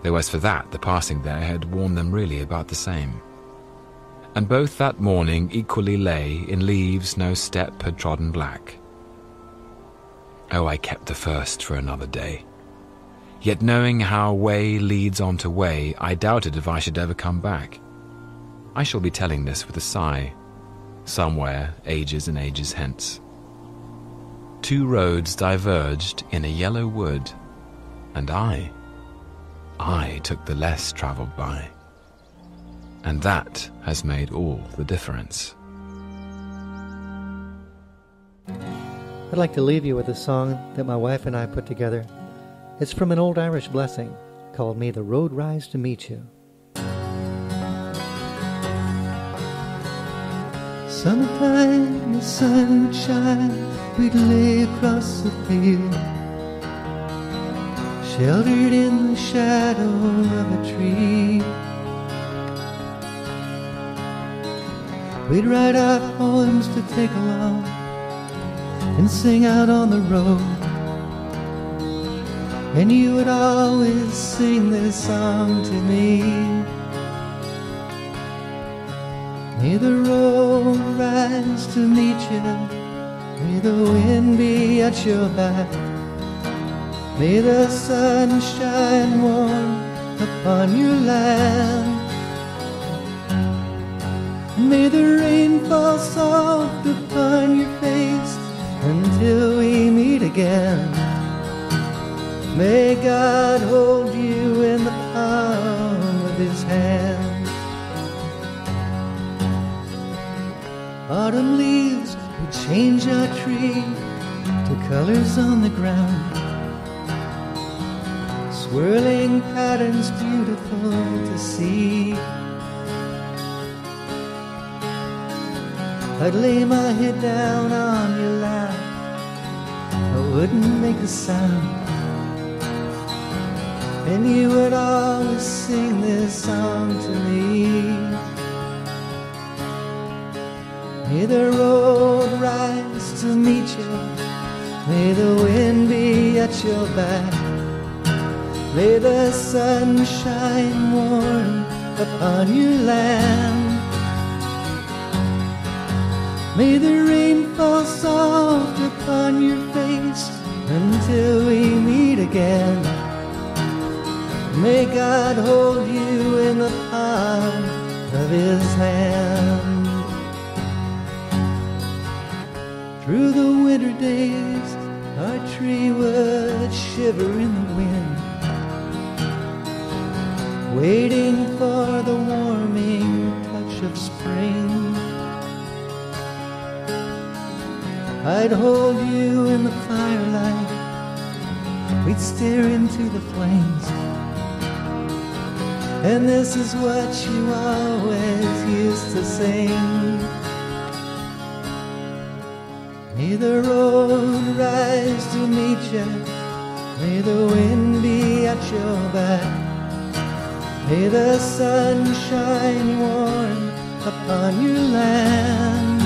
though as for that the passing there had worn them really about the same. And both that morning equally lay in leaves no step had trodden black. Oh, I kept the first for another day. Yet knowing how way leads on to way, I doubted if I should ever come back. I shall be telling this with a sigh, somewhere ages and ages hence. Two roads diverged in a yellow wood, and I took the less travelled by. And that has made all the difference. I'd like to leave you with a song that my wife and I put together. It's from an old Irish blessing called May the Road Rise to Meet You. Summertime, the sun would shine, we'd lay across the field, sheltered in the shadow of a tree. We'd write our poems to take along and sing out on the road. And you would always sing this song to me. May the road rise to meet you, may the wind be at your back, may the sun shine warm upon your land. May the rain fall soft upon your face until we meet again. May God hold you in the palm of his hand. Autumn leaves would change our tree to colors on the ground, swirling patterns beautiful to see. I'd lay my head down on your lap, I wouldn't make a sound, and you would always sing this song to me. May the road rise to meet you, may the wind be at your back, may the sun shine warm upon your land. May the rain fall soft upon your face until we meet again. May God hold you in the palm of his hand. Through the winter days, our tree would shiver in the wind, waiting for the warming touch of spring. I'd hold you in the firelight, we'd stare into the flames, and this is what you always used to sing. May the road rise to meet you, may the wind be at your back, may the sun shine warm upon your land,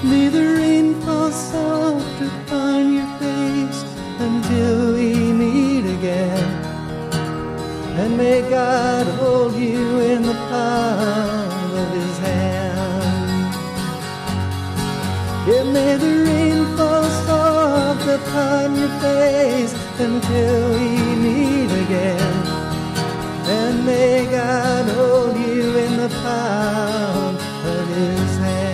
may the rain fall soft upon your face until we meet again, and may God hold you in the palm of his hand. Yeah, may the rain fall soft upon your face until we meet again, and may God hold you in the palm of his hand.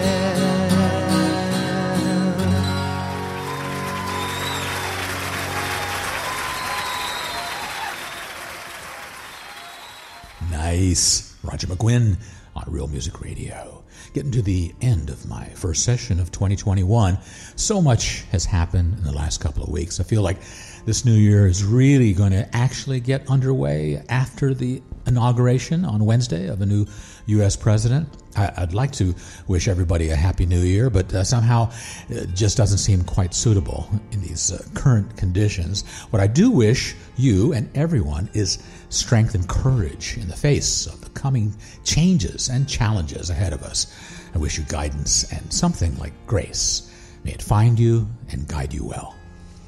Nice. Roger McGuinn on Real Music Radio. Getting to the end of my first session of 2021. So much has happened in the last couple of weeks. I feel like this new year is really going to actually get underway after the inauguration on Wednesday of a new U.S. president. I'd like to wish everybody a happy new year, but somehow it just doesn't seem quite suitable in these current conditions. What I do wish you and everyone is strength and courage in the face of the coming changes and challenges ahead of us. I wish you guidance and something like grace. May it find you and guide you well.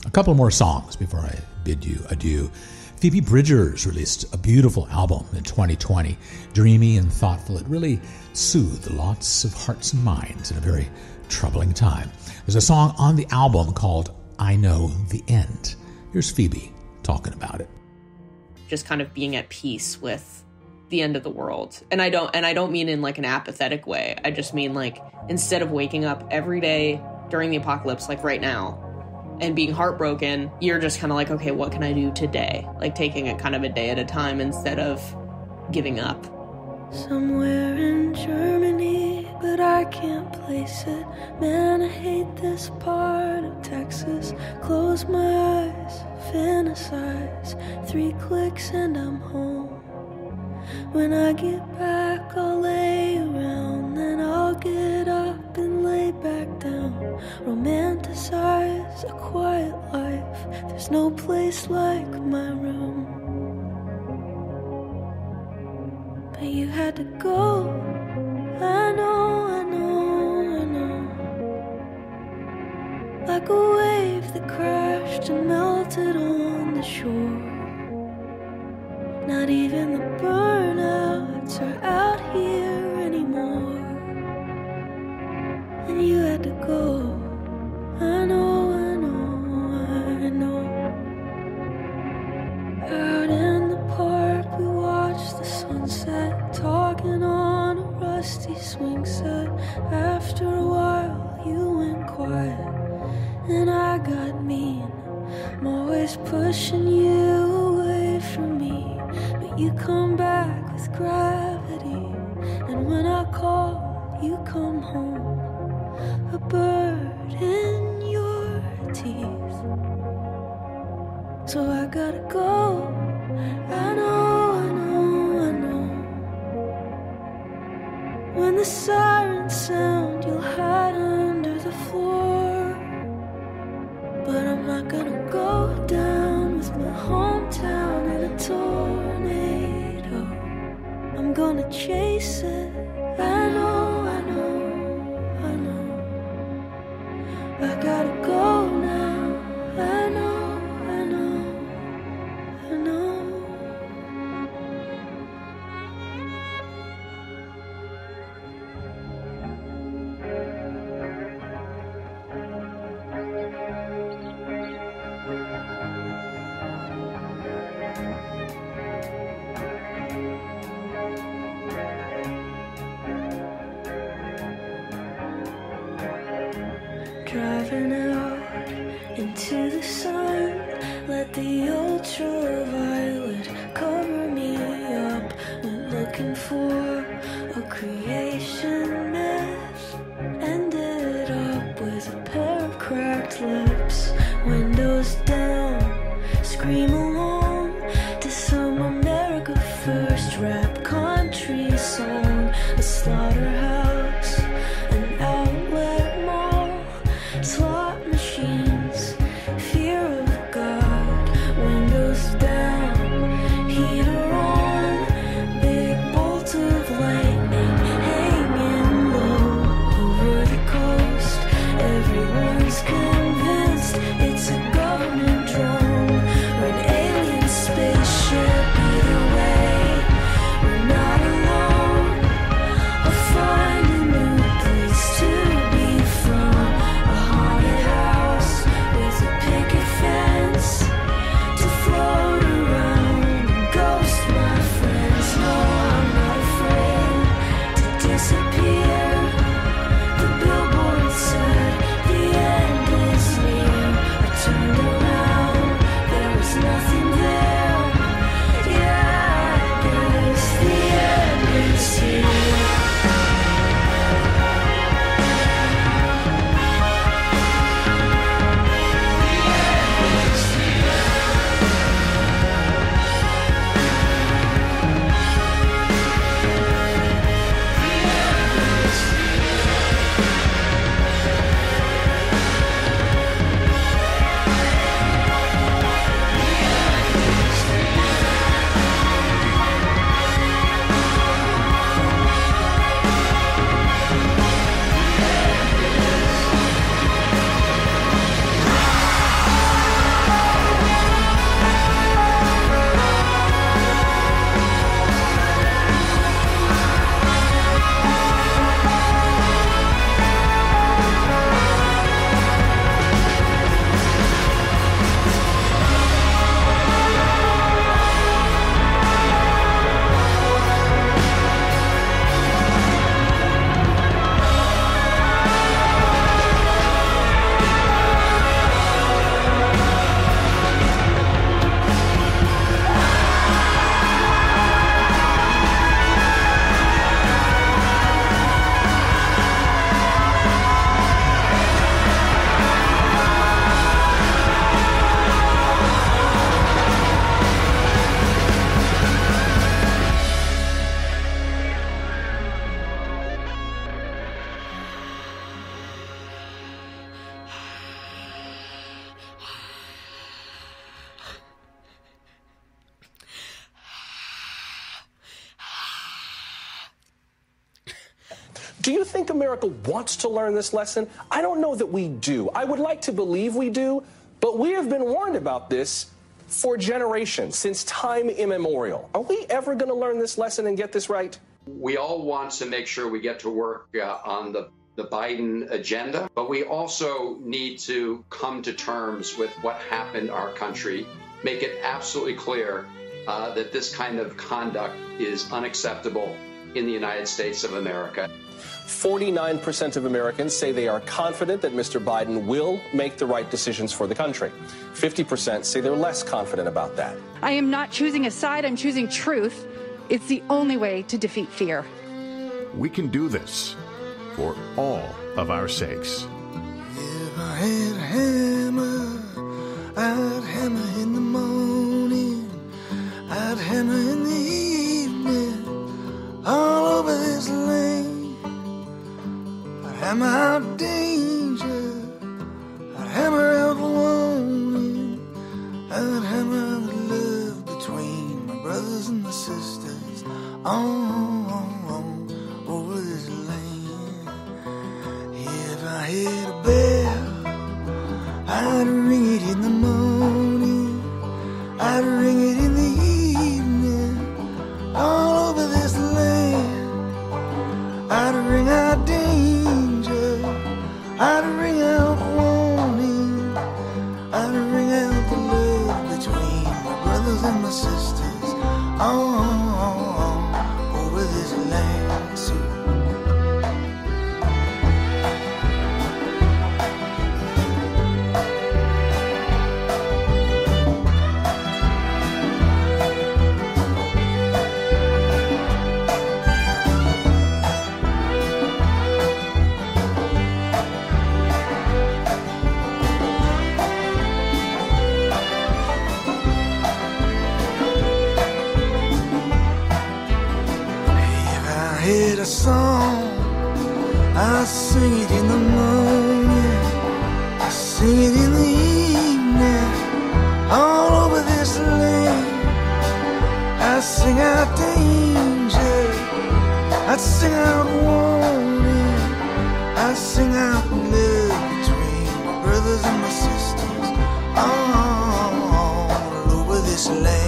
A couple more songs before I bid you adieu. Phoebe Bridgers released a beautiful album in 2020, dreamy and thoughtful. It really soothed lots of hearts and minds in a very troubling time. There's a song on the album called I Know the End. Here's Phoebe talking about it. Just kind of being at peace with the end of the world. And I don't mean in like an apathetic way. I just mean like instead of waking up every day during the apocalypse, like right now, and being heartbroken, you're just kind of like, okay, what can I do today? Like taking it kind of a day at a time instead of giving up. Somewhere in Germany, but I can't place it. Man, I hate this part of Texas. Close my eyes, fantasize. 3 clicks and I'm home. When I get back, I'll lay around, then I'll get up and lay back down. Romanticize a quiet life. There's no place like my room. But you had to go. I know, I know, I know. Like a wave that crashed and melted on the shore. Not even the burnouts are out here anymore. And you had to go. I know, I know, I know. Out in the park we watched the sunset, talking on a rusty swing set. After a while you went quiet and I got mean. I'm always pushing you away from me, but you come back with gravity. And when I call, you come home, a bird in your teeth. So I gotta go. I know, I know, I know. When the sirens sound, you'll hide under the floor. But I'm not gonna go down with my hometown in a tornado. I'm gonna chase it. I know, I know, I know. I gotta go now. I know, I know, I know. driving out into the sun. Let the ultraviolet cover me up. Went looking for a creation myth. Ended up with a pair of cracked lips. Windows down, scream along to some America First rap country song. A slaughterhouse, an outlet mall, slot machines, fear of God. Windows down, heater on, big bolt of lightning hanging low over the coast. Everyone's convinced it's a government drone or an alien spaceship. Either way, we're not alone. I'll find a new place to be from. A haunted house with a picket fence to float around and ghost my friends. No, I'm not afraid to disappear. The billboard said the end is near. I turned around, there was nothing there. Yeah, I guess the end is here. Do you think America wants to learn this lesson? I don't know that we do. I would like to believe we do, but we have been warned about this for generations, since time immemorial. Are we ever going to learn this lesson and get this right? We all want to make sure we get to work on the Biden agenda, but we also need to come to terms with what happened in our country, make it absolutely clear that this kind of conduct is unacceptable in the United States of America. 49% of Americans say they are confident that Mr. Biden will make the right decisions for the country. 50% say they're less confident about that. I am not choosing a side, I'm choosing truth. It's the only way to defeat fear. We can do this for all of our sakes. If I had a hammer, I'd hammer in the morning, I'd hammer in the evening, all over this land. I'd hammer out danger, I'd hammer out warning, I'd hammer the love between my brothers and my sisters on over this land. If I had a bell, I'd ring it in the morning, I'd ring it in the evening, all over this land. I'd ring out danger, I'd ring out warning, I'd ring out the love between my brothers and my sisters over this land. sing it in the morning, I sing it in the evening, all over this land. I sing out danger, I sing out warning, I sing out love between my brothers and my sisters, all over this land.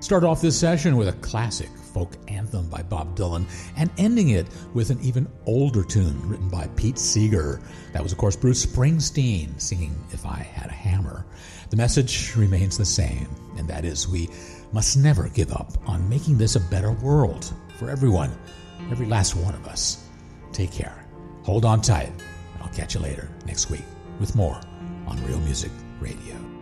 Start off this session with a classic folk anthem by Bob Dylan and ending it with an even older tune written by Pete Seeger. That was, of course, Bruce Springsteen singing If I Had a Hammer. The message remains the same, and that is we must never give up on making this a better world for everyone, every last one of us. Take care. Hold on tight, and I'll catch you later next week with more on Real Music Radio.